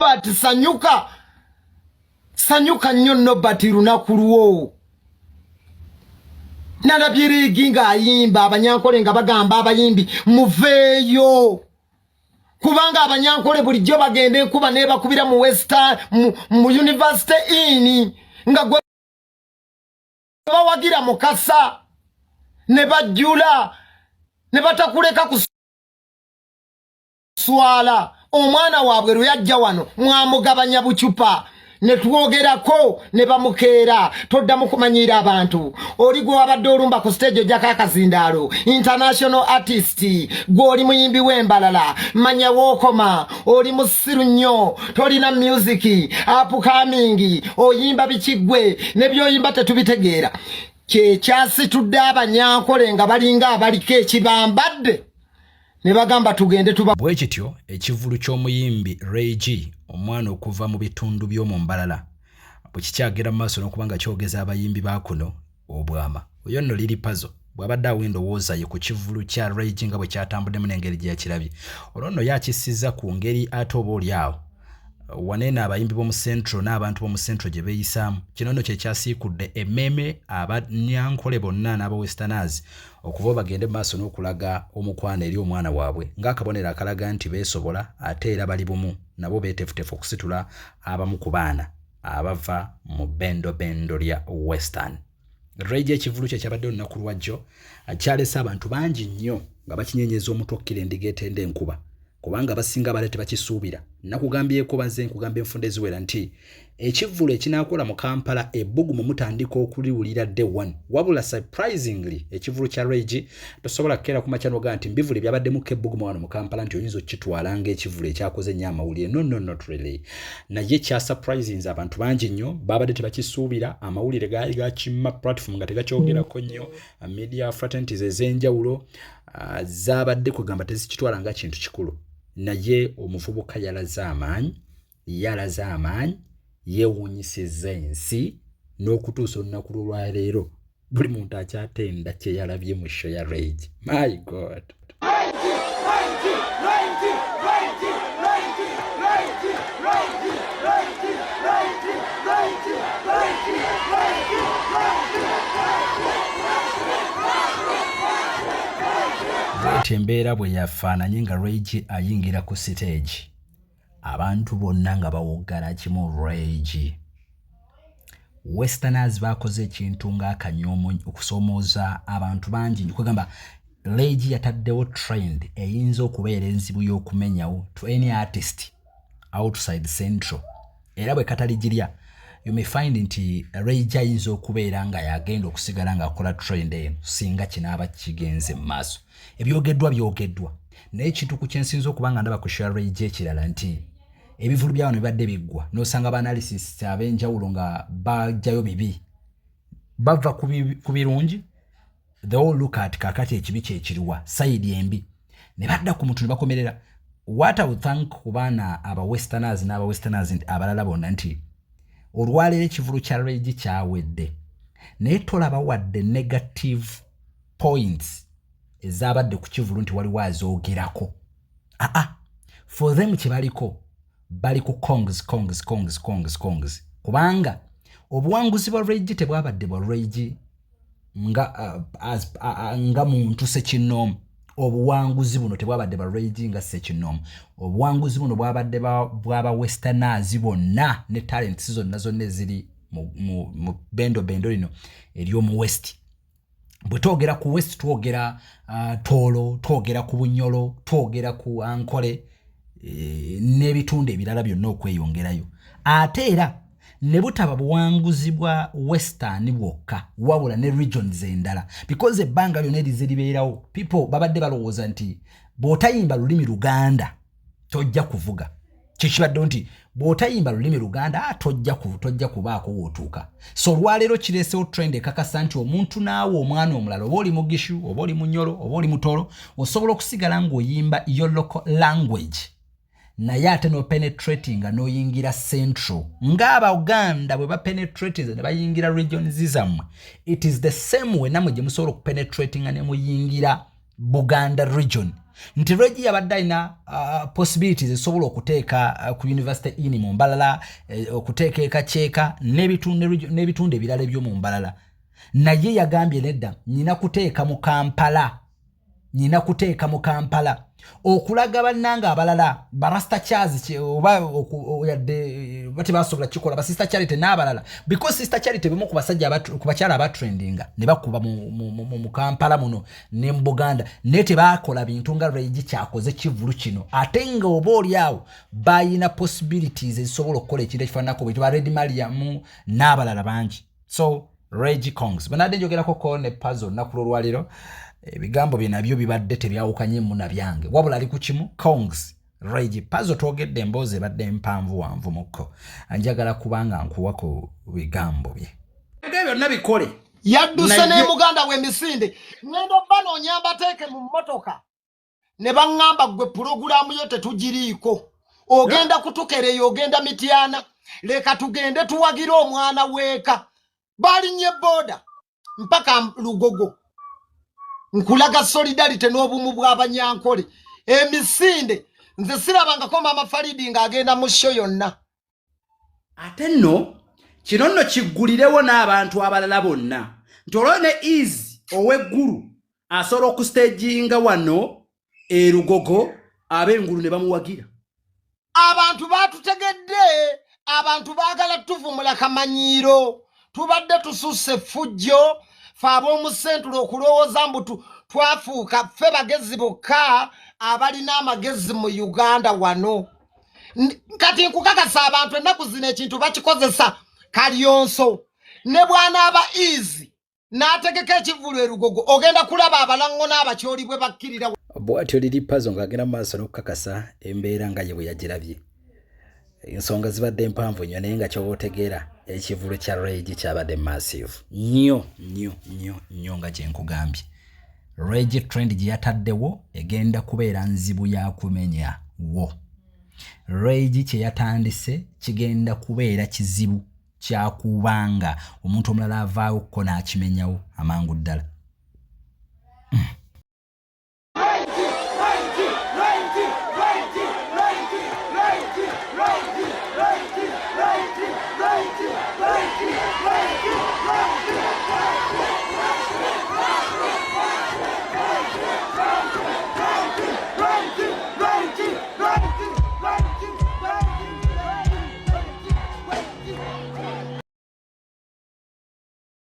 But sanyuka nnyo Nobert lunaku lwo. Nalabye Reggie nga ayimba abanyankole nga bagamba abayimbi muveeyo. Kubanga abanyankole bulijjo bagende enkuba nebakubira mu Western mu University Inn nga gwe bawagira mukasa ne bajjula ne batakuleka kuswala omwana waabwe lwe yajja wano mwamugabanya bucupa ne twogerako ne bamukeera toddamu kumanyira abantu oli gwe wabadde olumba ku stage ojjako akazindaalo international artist gw'oli muyimbi w'embalala manya wookoma oli musiru nnyo tolina music upcoming oyimba bikiggwe ne by'oyimba tetubitegeera kyekyasitudde abanyankole nga balinga abaliko ekibambadde ne bagamba tugende tuba bwe kityo ekivulu ky'omuyimbi Reggie omwana okuva mu bitundu by'omu mbalala bwe kikyagera mu maaso n'okubanga kyogeza abayimbi ba kuno obwama oyo nno liri pazo bw'abadde awendowooza ye ku kivulu kya Reggie nga bwe kyatambuddemu n'engeri gye yakirabye olwo nno yakissizza ku ngeri ate oba oli awo wanene abayimbi b'omu Central n'abantu b'omu Central gye beeyisaamu kino nno kye kyasiikudde emmeme abanyankole bonna n'aba Westerners okuva bagende mu maaso n'okulaga omukwana eri omwana waabwe ng'akabonero akalaga nti beesobola ate era bali bumu nabo beetefutefu okusitula abamu ku baana abava mu bendo lya Western. Reggie ekivulu kye kyabadde olunaku lwajjo akyalese abantu bangi nnyo nga bakinyenyeza omutwe okkira endiga etenda enkuba kubanga basinga balete bakisuubira nakugambyeko baze nkugamba enfunda eziwera nti ekivulu ekinakola mu Kampala ebbugumu mutandika okuliwulira day one wabula surprisingly ekivulu kya Reggie tosobola kera ku machano ga nti mbivule byabaddemu kebbugumu wano mu Kampala nti oyinza okitwalanga ekivulu ekyakoze nnyo amawulire no not really naye kya surprising abantu bangi nnyo babadde tebakisuubira amawulire gaali gakimma platform nga tegakyogerako nnyo media fraternities ez'enjawulo zabadde kugamba tezikitwala nga kintu kikulu naye omuvubuka yalaze amaanyi yeewuunyisizza ensi n'okutuusa olunaku lwaleero buli muntu akyatenda kye yalabye mu show ya Reggie. My God. Embeera bwe yafaananye nga Reggie ayingira ku stage abantu bonna nga bawoggana kimu Reggie. Westerners bakoze ekintu ng'akanyoomo okusoomooza abantu bangi kwegamba Reggie yataddewo trend eyinza okubeera enzibu y'okumenyawo to any artist outside Central era bwe kataligirya you may find nti Reggie ayinza okubeera nga yagenda okusigala ng'akola trend eno singa kinaaba kigenze mu maaso. Ebyogeddwa naye ekintu kyensinza okuba nga ndaba ku show Reggie ekirala nti ebivulu by'abantu bibadde biggwa n'osanga aba-analysis ab'enjawulo nga bajjayo bibi bava ku birungi they all look at kakati ekibi kyekiriwa sayidi embi ne badda ku muntu ne bakomerera. What I would thank ku baana aba-Westerners n'aba-Westerners abalala bonna nti olwaleero ekivulu kya Reggie kyawedde naye tolaba wadde negative points ezabadde ku kivulu nti waliwo azoogerako. For them kyebaliko bali ku kongs kubanga obuwanguzi bwa Reggie tebwabadde bwa Reggie nga muntu sekinnoomu. Obuwanguzi buno tebwabadde bwa Reggie nga sekinnoomu. Obuwanguzi buno bwabadde bw'aba Westerners bonna ne talents zonna eziri mu bendo lino ery'omu West. Bwe twogera ku West twogera Toolo, twogera ku Bunyolo, twogera ku Ankole n'ebitundu ebirala byonna okweyongerayo. Ate era ne butaba buwanguzi bwa Western bwokka wabula ne regions endala because ebbanga lyonna erize libeerawo people babadde balowooza nti bw'otayimba lulimi Luganda tojja kuvuga. Kikibadde nti bw'otayimba lulimi Luganda tojja kubaako wootuuka. So lwaleero kireesewo trend ekakasa nti omuntu naawe omwana omulala oba oli Mugishu oba oli Munyolo oba oli Mutoolo osobola okusigala ng'oyimba your local language naye ate no penetrating n'oyingira Central ng'Abaganda bwe bapenetrate ne bayingira regions zammwe. It is the same way namwe gye musobola okupenetrating ne muyingira Buganda region. nti Reggie yabadde alina possibilities ezisobola okuteeka ku university ini mu Mbalala, okuteeka ekaceeka n'ebitundu ebirala eby'omu Mbalala. Naye yagambye nedda nina kuteeka mu Kampala okulaga bannanga abalala barasta Charles oba oyadde bati basobola kikola ba Sister Charity n'abalala, because Sister Charity bemu ku basajja ku bakyala abatrendinga ne bakuba mu Kampala muno ne mu Buganda ne tebakola bintu nga Reggie kyakoze kivulu kino, ate nga oba oli awo bayina possibilities ezisobola okukola ekintu ekifaananako bwe tuba Red Mariam n'abalala bangi. So Reggie Kongs banadde njogerako ko ne puzzle nakulo lwaliro ebigambo bye nabyo bibadde tebyawukanye mu nabyange wabula ali ku kimu Kongs Reggie puzzle twogedde emboozi badde mpanvu wanvu mukko anjagala kubanga nkuwa ku bigambo bye ebyo byonna bikole yadduse ne Muganda we Misinde ngendo bano nyamba teke mu motoka ne bangamba gwe programu yote tugiriiko ogenda kutukereyo ogenda Mityana leka tugende tuwagira omwana weeka balinye boda mpaka Lugogo nkulaga solidarity n'obumu bw'abanyankole Emisinde nze sirabangako Mama Faridi ng'agenda mu show yonna. Ate nno kino nno kiggulirewo n'abantu abalala bonna nti olwo ne Easy ow'eggulu asobola okustaginga wano Lugogo ab'engulu ne bamuwagira. Abantu batutegedde, abantu baagala tuvumula kamanyiiro, tubadde tususse fujjo fe ab'omusentulo okulowooza mbu twafuuka ffe bagezi bokka abalina amagezi mu Uganda wano. Kati nkukakasa abantu ennaku zino ekintu bakikozesa kalyonso ne bw'anaaba Easy n'ategeka ekivulu Lugogo ogenda kulaba abalango n'abakyoli bwe bakkirira. Bw'atyo liri puzzle ng'agenda mu maaso n'okukakasa embeera nga ye bwe yagirabye. Ensonga zibadde mpanvu nnyo naye nga ky'otegeera ekivulu kya Reggie kyabadde massive nnyo nga gye nkugambye. Reggie trend gye yataddewo egenda kubeera nzibu ya kumenya wo. Reggie kye yatandise kigenda kubeera kizibu kyakubanga omuntu omulala avaawo ko n'akimenyawo amangu ddala.